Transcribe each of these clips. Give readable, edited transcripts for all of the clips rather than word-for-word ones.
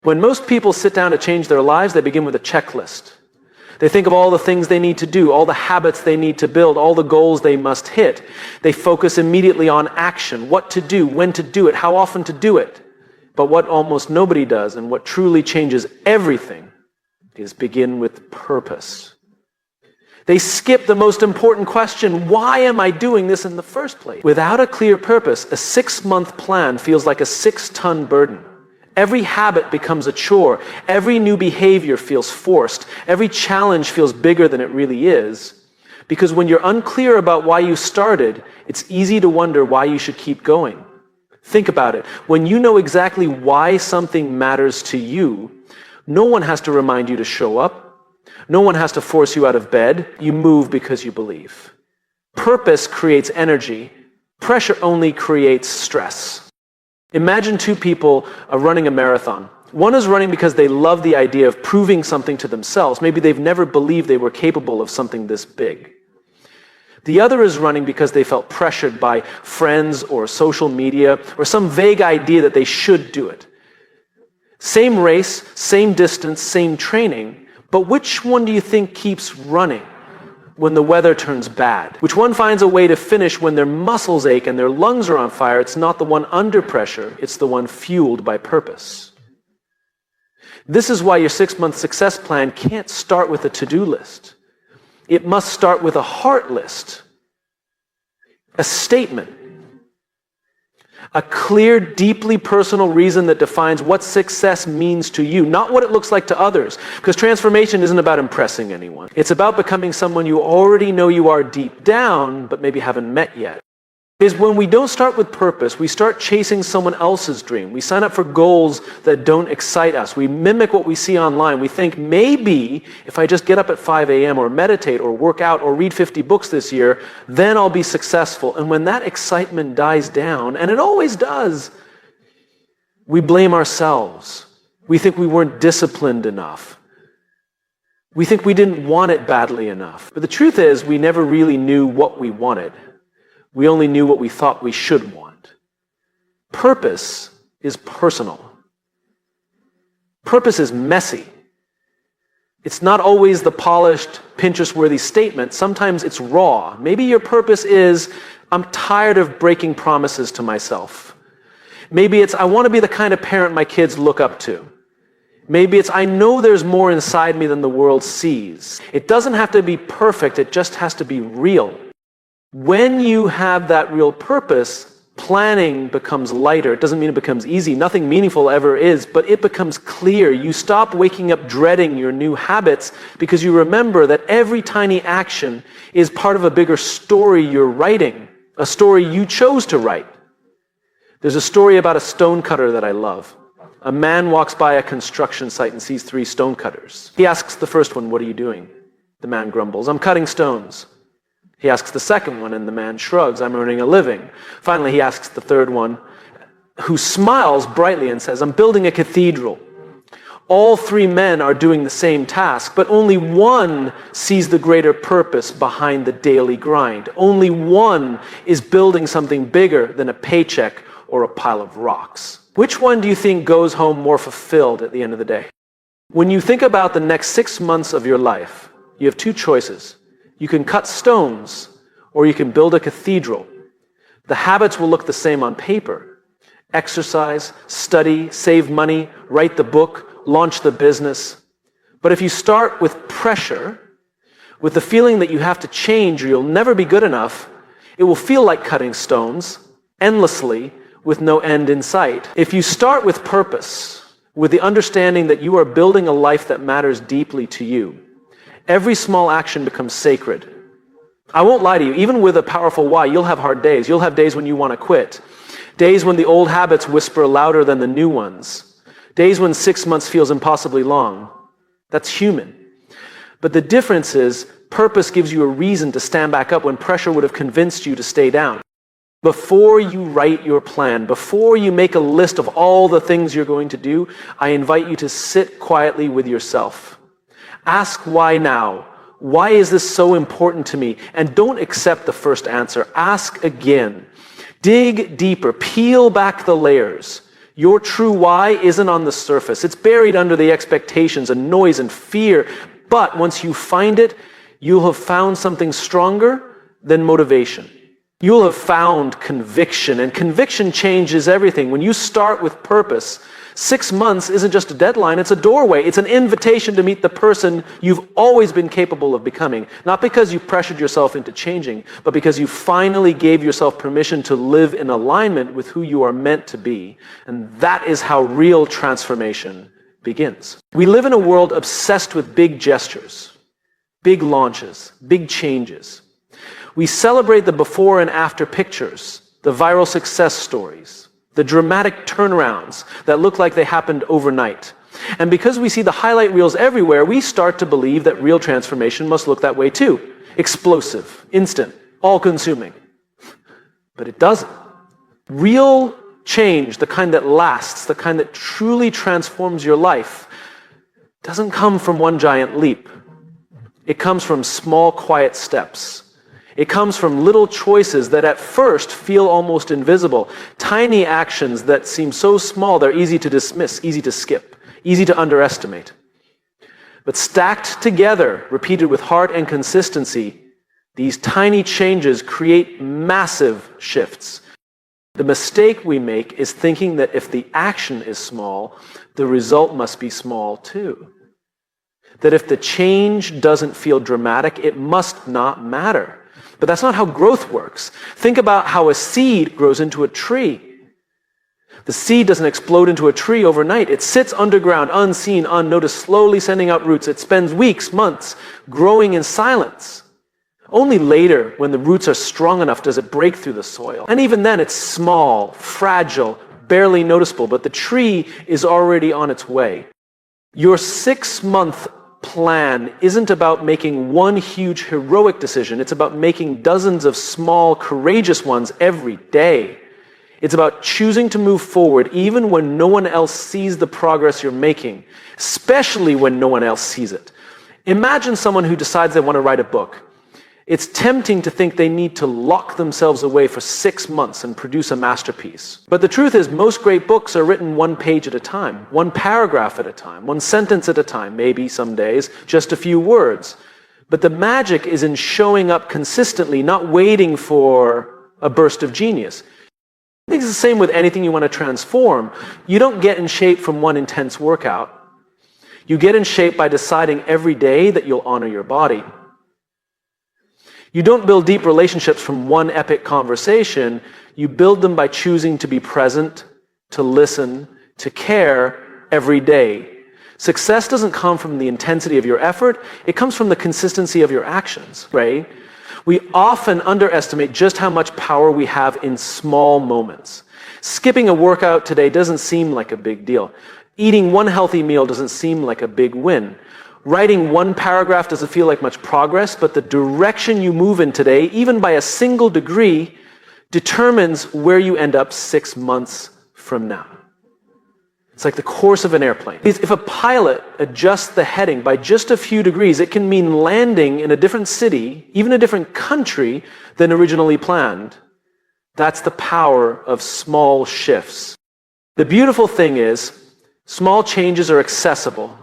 When most people sit down to change their lives, they begin with a checklist. They think of all the things they need to do, all the habits they need to build, all the goals they must hit. They focus immediately on action, what to do, when to do it, how often to do it. But what almost nobody does, and what truly changes everything, is begin with purpose. They skip the most important question: why am I doing this in the first place? Without a clear purpose, a 6-month plan feels like a 6-ton burden. Every habit becomes a chore. Every new behavior feels forced. Every challenge feels bigger than it really is. Because when you're unclear about why you started, it's easy to wonder why you should keep going. Think about it. When you know exactly why something matters to you, no one has to remind you to show up. No one has to force you out of bed. You move because you believe. Purpose creates energy. Pressure only creates stress. Imagine 2 people are running a marathon. One is running because they love the idea of proving something to themselves. Maybe they've never believed they were capable of something this big. The other is running because they felt pressured by friends or social media or some vague idea that they should do it. Same race, same distance, same training, but which one do you think keeps running when the weather turns bad? Which one finds a way to finish when their muscles ache and their lungs are on fire? It's not the one under pressure, it's the one fueled by purpose. This is why your 6-month success plan can't start with a to-do list. It must start with a heart list, a statement, a clear, deeply personal reason that defines what success means to you, not what it looks like to others. Because transformation isn't about impressing anyone. It's about becoming someone you already know you are deep down, but maybe haven't met yet. Is when we don't start with purpose, we start chasing someone else's dream. We sign up for goals that don't excite us. We mimic what we see online. We think maybe if I just get up at 5 a.m. or meditate or work out or read 50 books this year, then I'll be successful. And when that excitement dies down, and it always does, we blame ourselves. We think we weren't disciplined enough. We think we didn't want it badly enough. But the truth is, we never really knew what we wanted. We only knew what we thought we should want. Purpose is personal. Purpose is messy. It's not always the polished, Pinterest-worthy statement. Sometimes it's raw. Maybe your purpose is, I'm tired of breaking promises to myself. Maybe it's, I want to be the kind of parent my kids look up to. Maybe it's, I know there's more inside me than the world sees. It doesn't have to be perfect, it just has to be real. When you have that real purpose, planning becomes lighter. It doesn't mean it becomes easy. Nothing meaningful ever is, but it becomes clear. You stop waking up dreading your new habits because you remember that every tiny action is part of a bigger story you're writing, a story you chose to write. There's a story about a stonecutter that I love. A man walks by a construction site and sees 3 stonecutters. He asks the first one, "What are you doing?" The man grumbles, "I'm cutting stones." He asks the second one, and the man shrugs, "I'm earning a living." Finally, he asks the third one, who smiles brightly and says, "I'm building a cathedral." All 3 men are doing the same task, but only one sees the greater purpose behind the daily grind. Only one is building something bigger than a paycheck or a pile of rocks. Which one do you think goes home more fulfilled at the end of the day? When you think about the next 6 months of your life, you have 2 choices. You can cut stones, or you can build a cathedral. The habits will look the same on paper. Exercise, study, save money, write the book, launch the business. But if you start with pressure, with the feeling that you have to change or you'll never be good enough, it will feel like cutting stones, endlessly, with no end in sight. If you start with purpose, with the understanding that you are building a life that matters deeply to you, every small action becomes sacred. I won't lie to you, even with a powerful why, you'll have hard days. You'll have days when you want to quit. Days when the old habits whisper louder than the new ones. Days when 6 months feels impossibly long. That's human. But the difference is, purpose gives you a reason to stand back up when pressure would have convinced you to stay down. Before you write your plan, before you make a list of all the things you're going to do, I invite you to sit quietly with yourself. Ask why now. Why is this so important to me? And don't accept the first answer. Ask again. Dig deeper. Peel back the layers. Your true why isn't on the surface. It's buried under the expectations and noise and fear. But once you find it, you'll have found something stronger than motivation. You'll have found conviction, and conviction changes everything. When you start with purpose, 6 months isn't just a deadline, it's a doorway. It's an invitation to meet the person you've always been capable of becoming. Not because you pressured yourself into changing, but because you finally gave yourself permission to live in alignment with who you are meant to be. And that is how real transformation begins. We live in a world obsessed with big gestures, big launches, big changes. We celebrate the before and after pictures, the viral success stories, the dramatic turnarounds that look like they happened overnight. And because we see the highlight reels everywhere, we start to believe that real transformation must look that way too. Explosive, instant, all-consuming. But it doesn't. Real change, the kind that lasts, the kind that truly transforms your life, doesn't come from one giant leap. It comes from small, quiet steps. It comes from little choices that at first feel almost invisible, tiny actions that seem so small they're easy to dismiss, easy to skip, easy to underestimate. But stacked together, repeated with heart and consistency, these tiny changes create massive shifts. The mistake we make is thinking that if the action is small, the result must be small too. That if the change doesn't feel dramatic, it must not matter. But that's not how growth works. Think about how a seed grows into a tree. The seed doesn't explode into a tree overnight. It sits underground, unseen, unnoticed, slowly sending out roots. It spends weeks, months, growing in silence. Only later, when the roots are strong enough, does it break through the soil. And even then, it's small, fragile, barely noticeable, but the tree is already on its way. Your 6-month plan isn't about making one huge heroic decision. It's about making dozens of small, courageous ones every day. It's about choosing to move forward even when no one else sees the progress you're making, especially when no one else sees it. Imagine someone who decides they want to write a book. It's tempting to think they need to lock themselves away for 6 months and produce a masterpiece. But the truth is, most great books are written 1 page at a time, 1 paragraph at a time, 1 sentence at a time, maybe some days, just a few words. But the magic is in showing up consistently, not waiting for a burst of genius. I think it's the same with anything you want to transform. You don't get in shape from one intense workout. You get in shape by deciding every day that you'll honor your body. You don't build deep relationships from one epic conversation. You build them by choosing to be present, to listen, to care every day. Success doesn't come from the intensity of your effort. It comes from the consistency of your actions, right? We often underestimate just how much power we have in small moments. Skipping a workout today doesn't seem like a big deal. Eating one healthy meal doesn't seem like a big win. Writing 1 paragraph doesn't feel like much progress, but the direction you move in today, even by a single degree, determines where you end up 6 months from now. It's like the course of an airplane. If a pilot adjusts the heading by just a few degrees, it can mean landing in a different city, even a different country than originally planned. That's the power of small shifts. The beautiful thing is, small changes are accessible.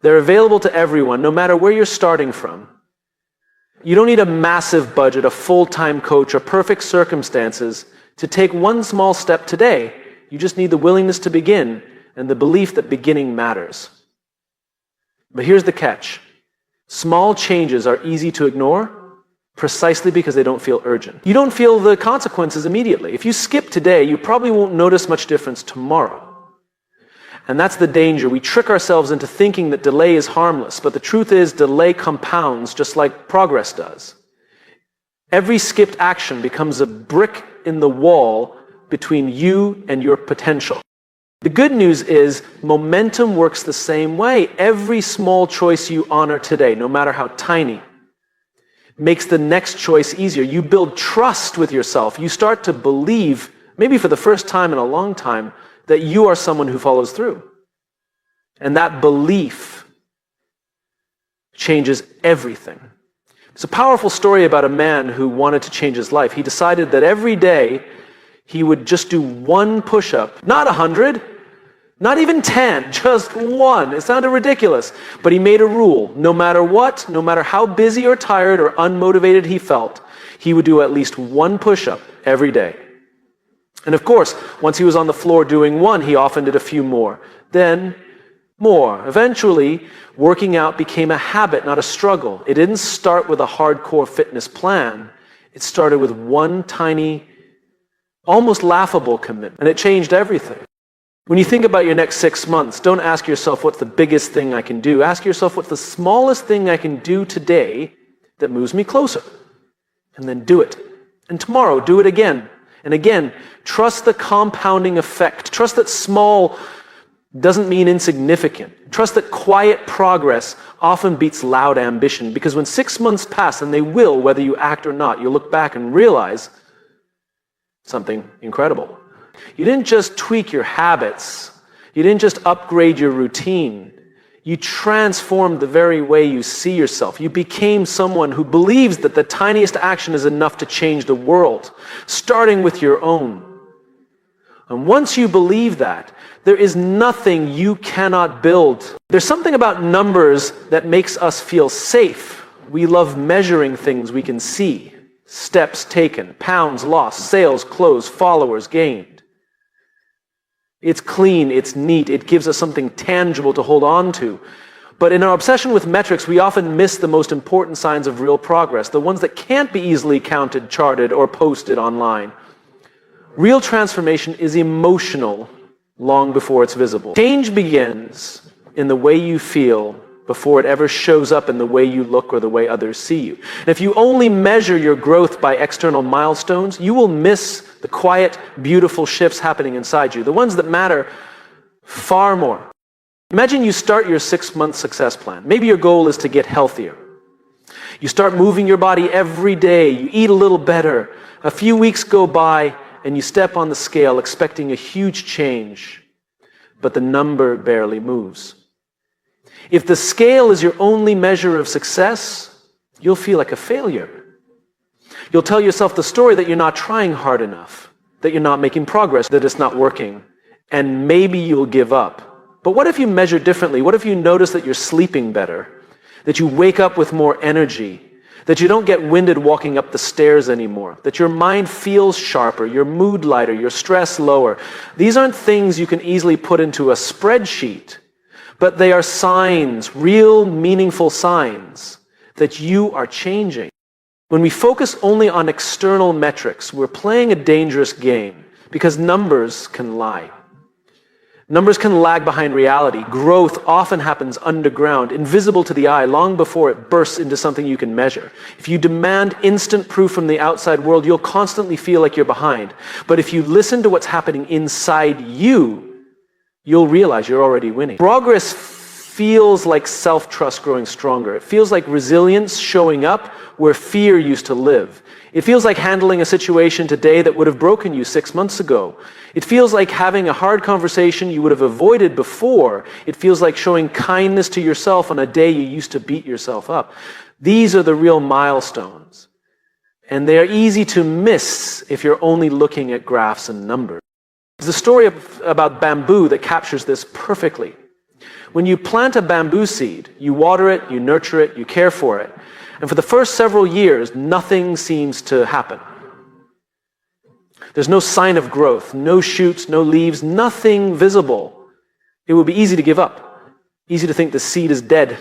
They're available to everyone, no matter where you're starting from. You don't need a massive budget, a full-time coach, or perfect circumstances to take 1 small step today. You just need the willingness to begin and the belief that beginning matters. But here's the catch. Small changes are easy to ignore precisely because they don't feel urgent. You don't feel the consequences immediately. If you skip today, you probably won't notice much difference tomorrow. And that's the danger. We trick ourselves into thinking that delay is harmless, but the truth is delay compounds just like progress does. Every skipped action becomes a brick in the wall between you and your potential. The good news is momentum works the same way. Every small choice you honor today, no matter how tiny, makes the next choice easier. You build trust with yourself. You start to believe, maybe for the first time in a long time, that you are someone who follows through. And that belief changes everything. It's a powerful story about a man who wanted to change his life. He decided that every day he would just do one push-up, not 100, not even 10, just one. It sounded ridiculous, but he made a rule. No matter what, no matter how busy or tired or unmotivated he felt, he would do at least one push-up every day. And of course, once he was on the floor doing one, he often did a few more. Then more. Eventually, working out became a habit, not a struggle. It didn't start with a hardcore fitness plan. It started with one tiny, almost laughable commitment, and it changed everything. When you think about your next 6 months, don't ask yourself what's the biggest thing I can do. Ask yourself what's the smallest thing I can do today that moves me closer. And then do it. And tomorrow, do it again. And again, trust the compounding effect. Trust that small doesn't mean insignificant. Trust that quiet progress often beats loud ambition. Because when 6 months pass, and they will, whether you act or not, you'll look back and realize something incredible. You didn't just tweak your habits. You didn't just upgrade your routine. You transformed the very way you see yourself. You became someone who believes that the tiniest action is enough to change the world, starting with your own. And once you believe that, there is nothing you cannot build. There's something about numbers that makes us feel safe. We love measuring things we can see. Steps taken, pounds lost, sales closed, followers gained. It's clean, it's neat, it gives us something tangible to hold on to. But in our obsession with metrics, we often miss the most important signs of real progress, the ones that can't be easily counted, charted, or posted online. Real transformation is emotional long before it's visible. Change begins in the way you feel before it ever shows up in the way you look or the way others see you. And if you only measure your growth by external milestones, you will miss the quiet, beautiful shifts happening inside you, the ones that matter far more. Imagine you start your 6-month success plan. Maybe your goal is to get healthier. You start moving your body every day. You eat a little better. A few weeks go by and you step on the scale expecting a huge change, but the number barely moves. If the scale is your only measure of success, you'll feel like a failure. You'll tell yourself the story that you're not trying hard enough, that you're not making progress, that it's not working, and maybe you'll give up. But what if you measure differently? What if you notice that you're sleeping better, that you wake up with more energy, that you don't get winded walking up the stairs anymore, that your mind feels sharper, your mood lighter, your stress lower? These aren't things you can easily put into a spreadsheet, but they are signs, real meaningful signs, that you are changing. When we focus only on external metrics, we're playing a dangerous game because numbers can lie. Numbers can lag behind reality. Growth often happens underground, invisible to the eye, long before it bursts into something you can measure. If you demand instant proof from the outside world, you'll constantly feel like you're behind. But if you listen to what's happening inside you, you'll realize you're already winning. Progress feels like self-trust growing stronger. It feels like resilience showing up where fear used to live. It feels like handling a situation today that would have broken you 6 months ago. It feels like having a hard conversation you would have avoided before. It feels like showing kindness to yourself on a day you used to beat yourself up. These are the real milestones. And they are easy to miss if you're only looking at graphs and numbers. There's a story about bamboo that captures this perfectly. When you plant a bamboo seed, you water it, you nurture it, you care for it. And for the first several years, nothing seems to happen. There's no sign of growth, no shoots, no leaves, nothing visible. It would be easy to give up, easy to think the seed is dead.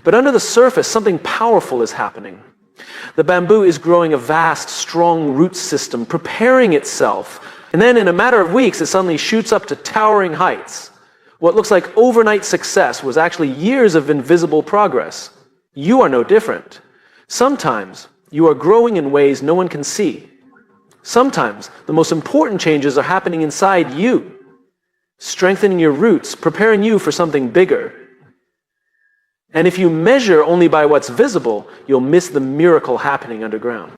But under the surface, something powerful is happening. The bamboo is growing a vast, strong root system, preparing itself. And then in a matter of weeks, it suddenly shoots up to towering heights. What looks like overnight success was actually years of invisible progress. You are no different. Sometimes you are growing in ways no one can see. Sometimes the most important changes are happening inside you, strengthening your roots, preparing you for something bigger. And if you measure only by what's visible, you'll miss the miracle happening underground.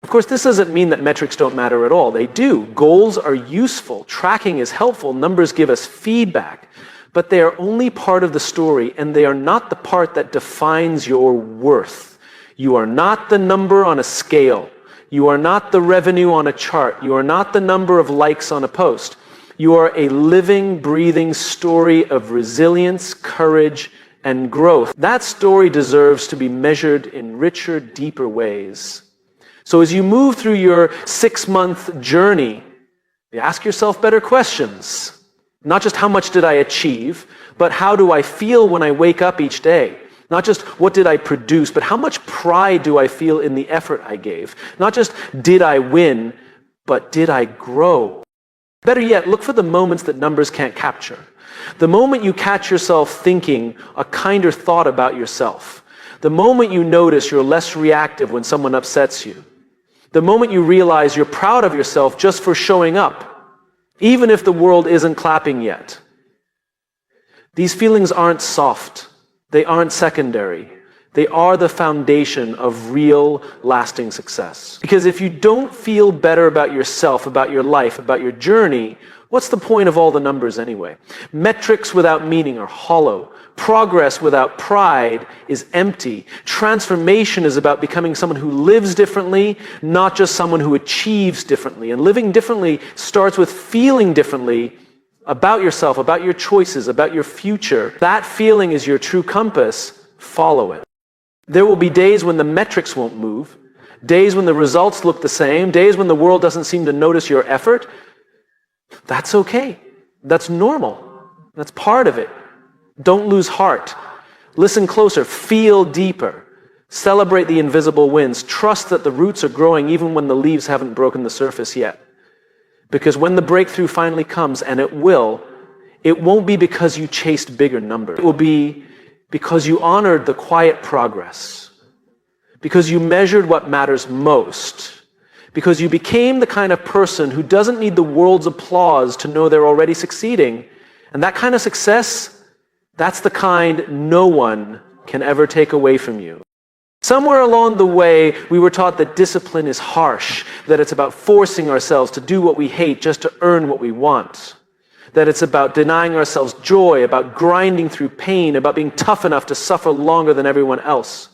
Of course, this doesn't mean that metrics don't matter at all. They do. Goals are useful. Tracking is helpful. Numbers give us feedback. But they are only part of the story, and they are not the part that defines your worth. You are not the number on a scale. You are not the revenue on a chart. You are not the number of likes on a post. You are a living, breathing story of resilience, courage, and growth. That story deserves to be measured in richer, deeper ways. So as you move through your 6-month journey, you ask yourself better questions. Not just how much did I achieve, but how do I feel when I wake up each day? Not just what did I produce, but how much pride do I feel in the effort I gave? Not just did I win, but did I grow? Better yet, look for the moments that numbers can't capture. The moment you catch yourself thinking a kinder thought about yourself. The moment you notice you're less reactive when someone upsets you. The moment you realize you're proud of yourself just for showing up, even if the world isn't clapping yet. These feelings aren't soft. They aren't secondary. They are the foundation of real, lasting success. Because if you don't feel better about yourself, about your life, about your journey, what's the point of all the numbers anyway? Metrics without meaning are hollow. Progress without pride is empty. Transformation is about becoming someone who lives differently, not just someone who achieves differently. And living differently starts with feeling differently about yourself, about your choices, about your future. That feeling is your true compass. Follow it. There will be days when the metrics won't move, days when the results look the same, days when the world doesn't seem to notice your effort. That's okay. That's normal. That's part of it. Don't lose heart. Listen closer. Feel deeper. Celebrate the invisible wins. Trust that the roots are growing even when the leaves haven't broken the surface yet. Because when the breakthrough finally comes, and it won't be because you chased bigger numbers. It will be because you honored the quiet progress. Because you measured what matters most. Because you became the kind of person who doesn't need the world's applause to know they're already succeeding. And that kind of success, that's the kind no one can ever take away from you. Somewhere along the way, we were taught that discipline is harsh, that it's about forcing ourselves to do what we hate just to earn what we want, that it's about denying ourselves joy, about grinding through pain, about being tough enough to suffer longer than everyone else.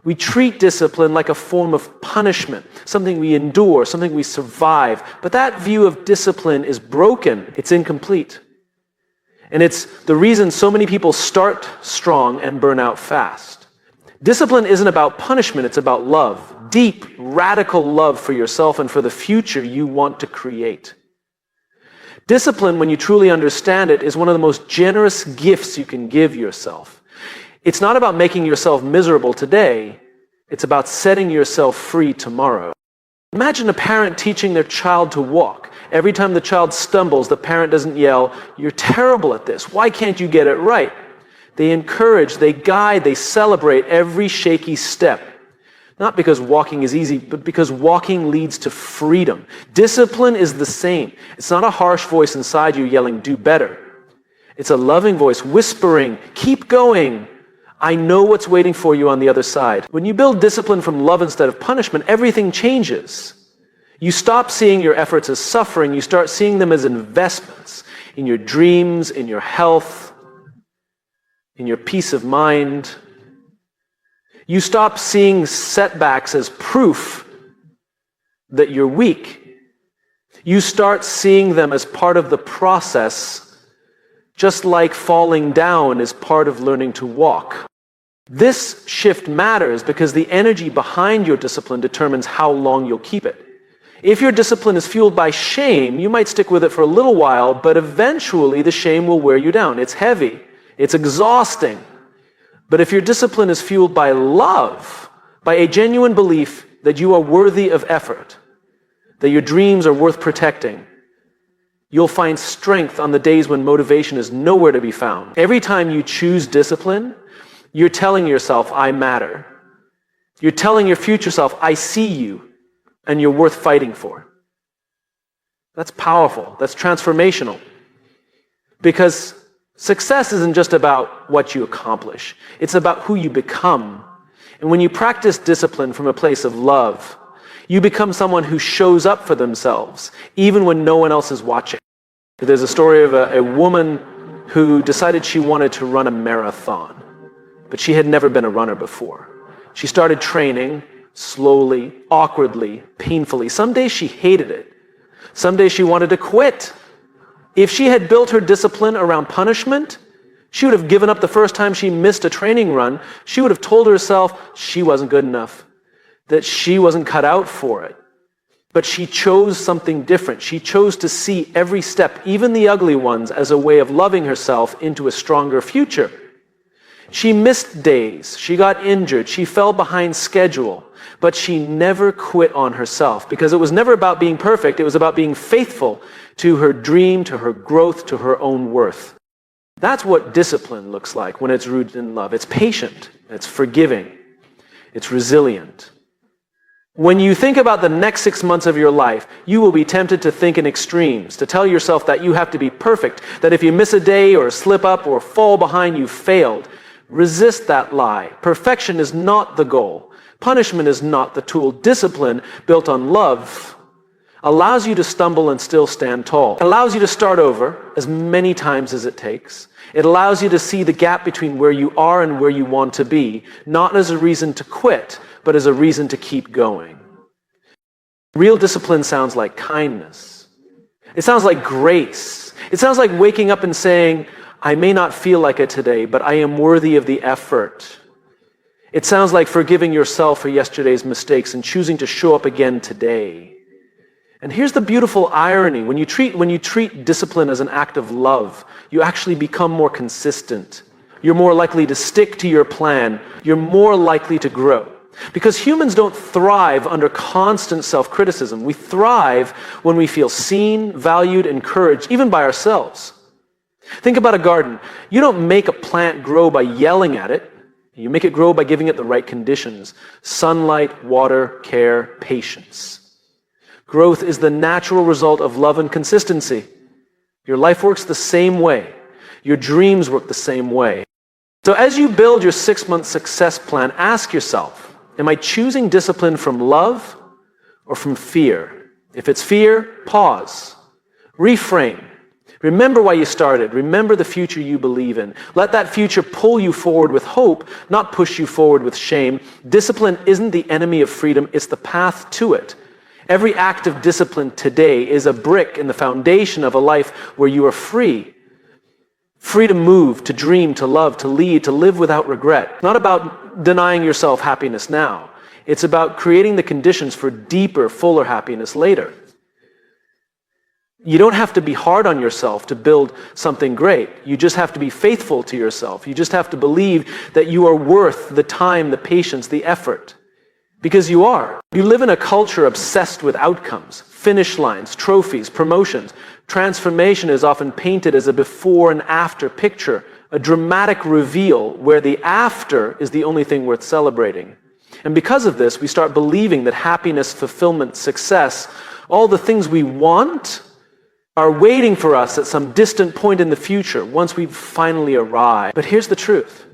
We treat discipline like a form of punishment, something we endure, something we survive. But that view of discipline is broken. It's incomplete. And it's the reason so many people start strong and burn out fast. Discipline isn't about punishment, it's about love. Deep, radical love for yourself and for the future you want to create. Discipline, when you truly understand it, is one of the most generous gifts you can give yourself. It's not about making yourself miserable today, it's about setting yourself free tomorrow. Imagine a parent teaching their child to walk. Every time the child stumbles, the parent doesn't yell, "You're terrible at this. Why can't you get it right?" They encourage, they guide, they celebrate every shaky step. Not because walking is easy, but because walking leads to freedom. Discipline is the same. It's not a harsh voice inside you yelling, "Do better." It's a loving voice whispering, "Keep going. I know what's waiting for you on the other side." When you build discipline from love instead of punishment, everything changes. You stop seeing your efforts as suffering. You start seeing them as investments in your dreams, in your health, in your peace of mind. You stop seeing setbacks as proof that you're weak. You start seeing them as part of the process, just like falling down is part of learning to walk. This shift matters because the energy behind your discipline determines how long you'll keep it. If your discipline is fueled by shame, you might stick with it for a little while, but eventually the shame will wear you down. It's heavy. It's exhausting. But if your discipline is fueled by love, by a genuine belief that you are worthy of effort, that your dreams are worth protecting, you'll find strength on the days when motivation is nowhere to be found. Every time you choose discipline, you're telling yourself, "I matter." You're telling your future self, "I see you, and you're worth fighting for." That's powerful. That's transformational. Because success isn't just about what you accomplish. It's about who you become. And when you practice discipline from a place of love, you become someone who shows up for themselves, even when no one else is watching. There's a story of a woman who decided she wanted to run a marathon, but she had never been a runner before. She started training, slowly, awkwardly, painfully. Some days she hated it. Some days she wanted to quit. If she had built her discipline around punishment, she would have given up the first time she missed a training run. She would have told herself she wasn't good enough, that she wasn't cut out for it. But she chose something different. She chose to see every step, even the ugly ones, as a way of loving herself into a stronger future. She missed days. She got injured. She fell behind schedule. But she never quit on herself, because it was never about being perfect. It was about being faithful to her dream, to her growth, to her own worth. That's what discipline looks like when it's rooted in love. It's patient. It's forgiving. It's resilient. When you think about the next 6 months of your life, you will be tempted to think in extremes, to tell yourself that you have to be perfect, that if you miss a day or slip up or fall behind, you failed. Resist that lie. Perfection is not the goal. Punishment is not the tool. Discipline built on love allows you to stumble and still stand tall. It allows you to start over as many times as it takes. It allows you to see the gap between where you are and where you want to be, not as a reason to quit, but as a reason to keep going. Real discipline sounds like kindness. It sounds like grace. It sounds like waking up and saying, I may not feel like it today, but I am worthy of the effort. It sounds like forgiving yourself for yesterday's mistakes and choosing to show up again today. And here's the beautiful irony. When you treat discipline as an act of love, you actually become more consistent. You're more likely to stick to your plan. You're more likely to grow. Because humans don't thrive under constant self-criticism. We thrive when we feel seen, valued, encouraged, even by ourselves. Think about a garden. You don't make a plant grow by yelling at it. You make it grow by giving it the right conditions: sunlight, water, care, patience. Growth is the natural result of love and consistency. Your life works the same way. Your dreams work the same way. So as you build your 6-month success plan, ask yourself, am I choosing discipline from love or from fear? If it's fear, pause. Reframe. Remember why you started. Remember the future you believe in. Let that future pull you forward with hope, not push you forward with shame. Discipline isn't the enemy of freedom, it's the path to it. Every act of discipline today is a brick in the foundation of a life where you are free. Free to move, to dream, to love, to lead, to live without regret. It's not about denying yourself happiness now. It's about creating the conditions for deeper, fuller happiness later. You don't have to be hard on yourself to build something great. You just have to be faithful to yourself. You just have to believe that you are worth the time, the patience, the effort. Because you are. You live in a culture obsessed with outcomes, finish lines, trophies, promotions. Transformation is often painted as a before and after picture, a dramatic reveal where the after is the only thing worth celebrating. And because of this, we start believing that happiness, fulfillment, success, all the things we want are waiting for us at some distant point in the future once we've finally arrived. But here's the truth.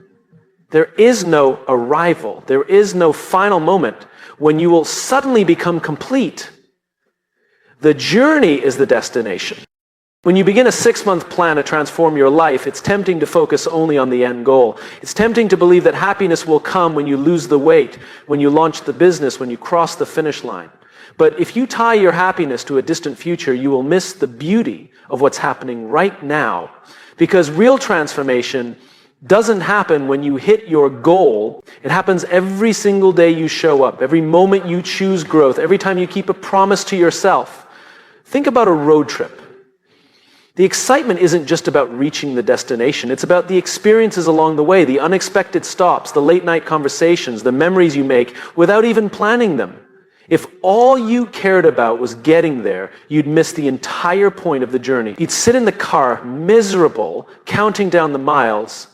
There is no arrival. There is no final moment when you will suddenly become complete. The journey is the destination. When you begin a 6-month plan to transform your life, it's tempting to focus only on the end goal. It's tempting to believe that happiness will come when you lose the weight, when you launch the business, when you cross the finish line. But if you tie your happiness to a distant future, you will miss the beauty of what's happening right now. Because real transformation doesn't happen when you hit your goal. It happens every single day you show up, every moment you choose growth, every time you keep a promise to yourself. Think about a road trip. The excitement isn't just about reaching the destination. It's about the experiences along the way, the unexpected stops, the late night conversations, the memories you make without even planning them. If all you cared about was getting there, you'd miss the entire point of the journey. You'd sit in the car, miserable, counting down the miles,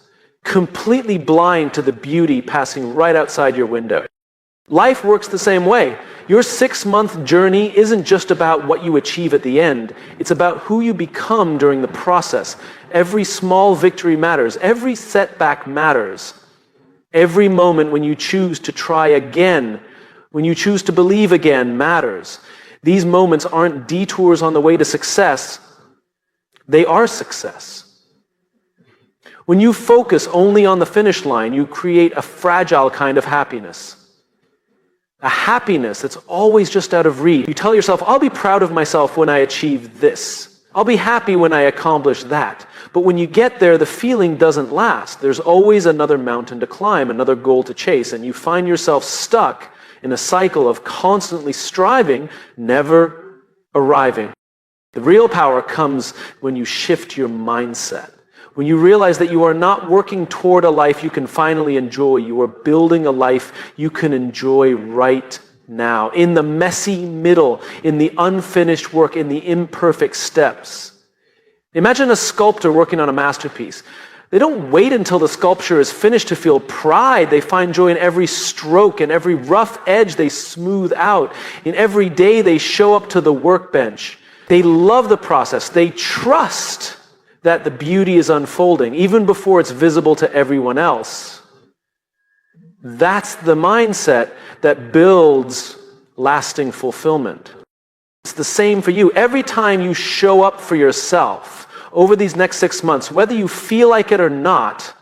completely blind to the beauty passing right outside your window. Life works the same way. Your 6-month journey isn't just about what you achieve at the end. It's about who you become during the process. Every small victory matters. Every setback matters. Every moment when you choose to try again, when you choose to believe again, matters. These moments aren't detours on the way to success. They are success. When you focus only on the finish line, you create a fragile kind of happiness. a happiness that's always just out of reach. You tell yourself, I'll be proud of myself when I achieve this. I'll be happy when I accomplish that. But when you get there, the feeling doesn't last. There's always another mountain to climb, another goal to chase, and you find yourself stuck in a cycle of constantly striving, never arriving. The real power comes when you shift your mindset. When you realize that you are not working toward a life you can finally enjoy, you are building a life you can enjoy right now, in the messy middle, in the unfinished work, in the imperfect steps. Imagine a sculptor working on a masterpiece. They don't wait until the sculpture is finished to feel pride. They find joy in every stroke, in every rough edge they smooth out. In every day they show up to the workbench. They love the process. They trust that the beauty is unfolding, even before it's visible to everyone else. That's the mindset that builds lasting fulfillment. It's the same for you. Every time you show up for yourself over these next 6 months, whether you feel like it or not,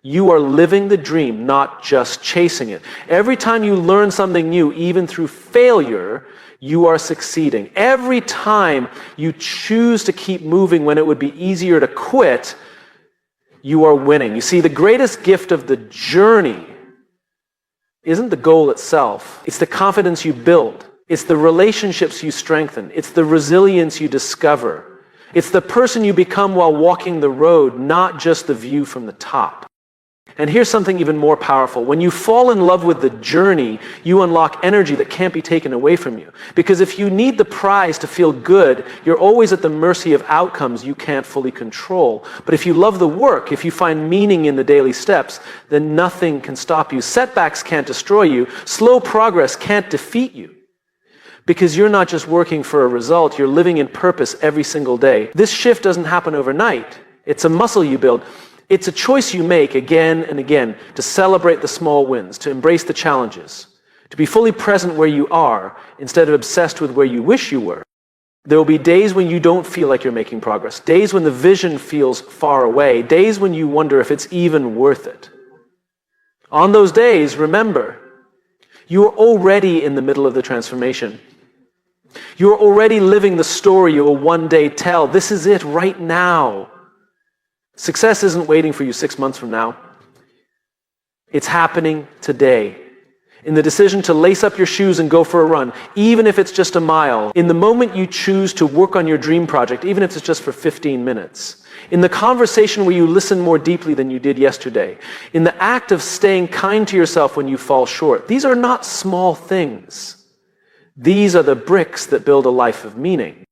you are living the dream, not just chasing it. Every time you learn something new, even through failure, you are succeeding. Every time you choose to keep moving when it would be easier to quit, you are winning. You see, the greatest gift of the journey isn't the goal itself. It's the confidence you build. It's the relationships you strengthen. It's the resilience you discover. It's the person you become while walking the road, not just the view from the top. And here's something even more powerful. When you fall in love with the journey, you unlock energy that can't be taken away from you. Because if you need the prize to feel good, you're always at the mercy of outcomes you can't fully control. But if you love the work, if you find meaning in the daily steps, then nothing can stop you. Setbacks can't destroy you. Slow progress can't defeat you. Because you're not just working for a result, you're living in purpose every single day. This shift doesn't happen overnight. It's a muscle you build. It's a choice you make again and again to celebrate the small wins, to embrace the challenges, to be fully present where you are instead of obsessed with where you wish you were. There will be days when you don't feel like you're making progress, days when the vision feels far away, days when you wonder if it's even worth it. On those days, remember, you are already in the middle of the transformation. You are already living the story you will one day tell. This is it right now. Success isn't waiting for you 6 months from now. It's happening today. In the decision to lace up your shoes and go for a run, even if it's just a mile. In the moment you choose to work on your dream project, even if it's just for 15 minutes. In the conversation where you listen more deeply than you did yesterday. In the act of staying kind to yourself when you fall short. These are not small things. These are the bricks that build a life of meaning.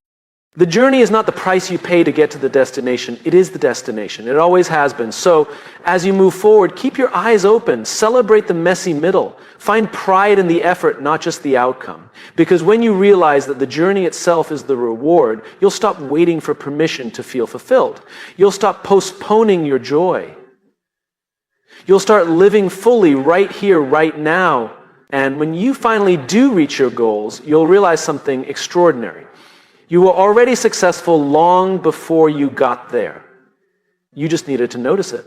The journey is not the price you pay to get to the destination. It is the destination. It always has been. So, as you move forward, keep your eyes open. Celebrate the messy middle. Find pride in the effort, not just the outcome. Because when you realize that the journey itself is the reward, you'll stop waiting for permission to feel fulfilled. You'll stop postponing your joy. You'll start living fully right here, right now. And when you finally do reach your goals, you'll realize something extraordinary. You were already successful long before you got there. You just needed to notice it.